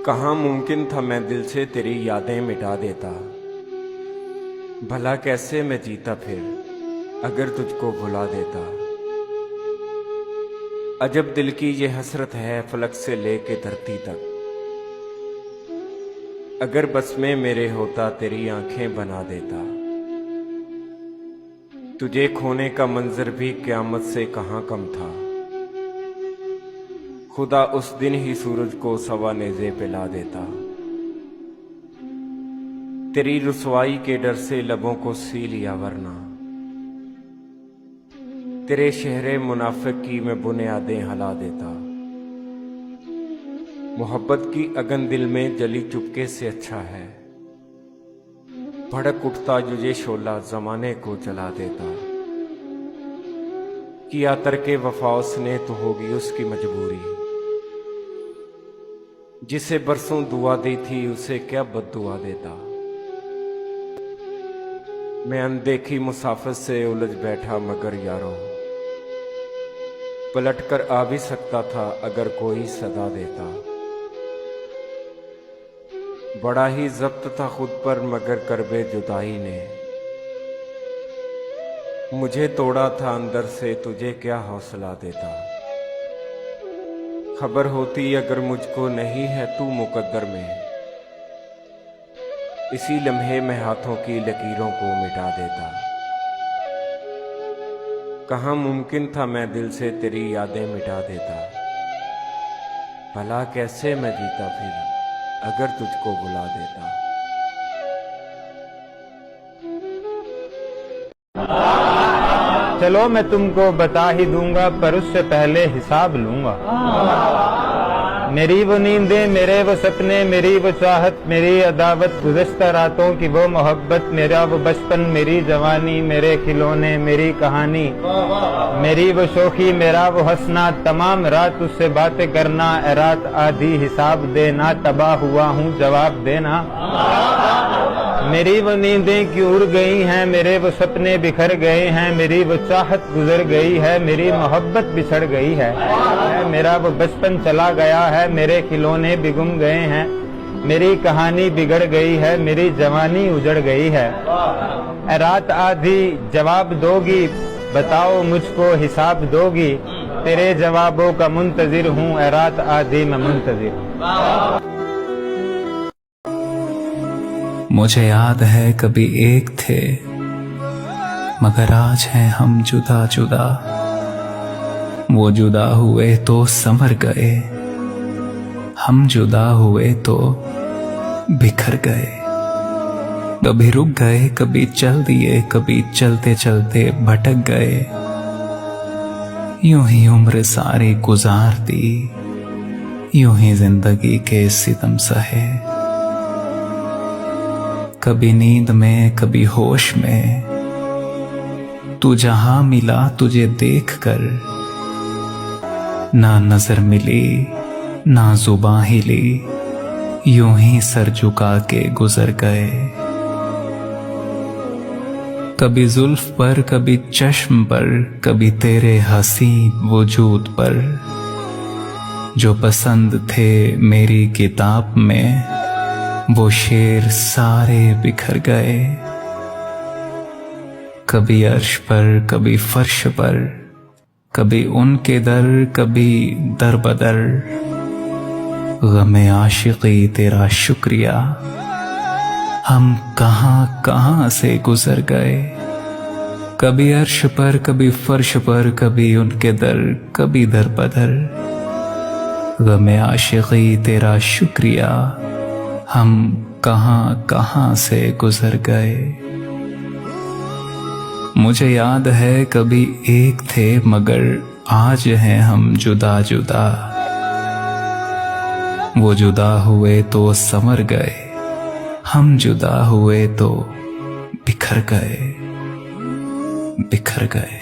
कहाँ मुमकिन था मैं दिल से तेरी यादें मिटा देता। भला कैसे मैं जीता फिर अगर तुझको भुला देता। अजब दिल की ये हसरत है फलक से लेके धरती तक। अगर बस में मेरे होता तेरी आंखें बना देता। तुझे खोने का मंजर भी क़यामत से कहाँ कम था। खुदा उस दिन ही सूरज को सवा नेज़े पिला देता। तेरी रुसवाई के डर से लबों को सी लिया वरना तेरे शहरे मुनाफिक की मैं बुनियादें हिला देता। मोहब्बत की अगन दिल में जली चुपके से अच्छा है। भड़क उठता जो ये शोला जमाने को जला देता। किया तरके वफा उसने तो होगी उसकी मजबूरी। जिसे बरसों दुआ दी थी उसे क्या बद्दुआ देता। मैं अनदेखी मुसाफिर से उलझ बैठा मगर यारों पलट कर आ भी सकता था अगर कोई सदा देता। बड़ा ही जब्त था खुद पर मगर करबे जुदाई ने मुझे तोड़ा था अंदर से तुझे क्या हौसला देता। खबर होती अगर मुझको नहीं है तू मुकद्दर में इसी लम्हे में हाथों की लकीरों को मिटा देता। कहाँ मुमकिन था मैं दिल से तेरी यादें मिटा देता। भला कैसे मैं जीता फिर अगर तुझको बुला देता। चलो मैं तुमको बता ही दूंगा पर उससे पहले हिसाब लूंगा। मेरी वो नींदें मेरे वो सपने मेरी वो चाहत मेरी अदावत गुज़श्ता रातों की वो मोहब्बत मेरा वो बचपन मेरी जवानी मेरे खिलौने मेरी कहानी मेरी वो शोखी मेरा वो हंसना तमाम रात उससे बातें करना ए रात आधी हिसाब देना तबाह हुआ हूँ जवाब देना। मेरी वो नींदें क्यों उड़ गई हैं मेरे वो सपने बिखर गए हैं मेरी वो चाहत गुजर गई है मेरी मोहब्बत बिछड़ गई है मेरा वो बचपन चला गया है मेरे खिलौने भी गुम गए हैं मेरी कहानी बिगड़ गई है मेरी जवानी उजड़ गई है। ए रात आधी जवाब दोगी बताओ मुझको हिसाब दोगी तेरे जवाबों का मुंतजिर हूँ ए रात आधी मैं मुंतजिर। मुझे याद है कभी एक थे मगर आज हैं हम जुदा जुदा। वो जुदा हुए तो संवर गए हम जुदा हुए तो बिखर गए। कभी रुक गए कभी चल दिए कभी चलते चलते भटक गए। यूं ही उम्र सारी गुजार दी यूं ही जिंदगी के सितम सहे। कभी नींद में कभी होश में तू जहां मिला तुझे देखकर ना नजर मिली ना जुबां हिली यूं ही सर झुका के गुजर गए। कभी जुल्फ पर कभी चश्म पर कभी तेरे हसीन वजूद पर जो पसंद थे मेरी किताब में वो शेर सारे बिखर गए। कभी अर्श पर कभी फर्श पर कभी उनके दर कभी दर बदर। गमे आशिकी तेरा शुक्रिया हम कहां कहां से गुजर गए। कभी अर्श पर कभी फर्श पर कभी उनके दर कभी दर बदर। गमे आशिकी तेरा शुक्रिया हम कहां कहां से गुजर गए। मुझे याद है कभी एक थे मगर आज हैं हम जुदा जुदा। वो जुदा हुए तो संवर गए हम जुदा हुए तो बिखर गए बिखर गए।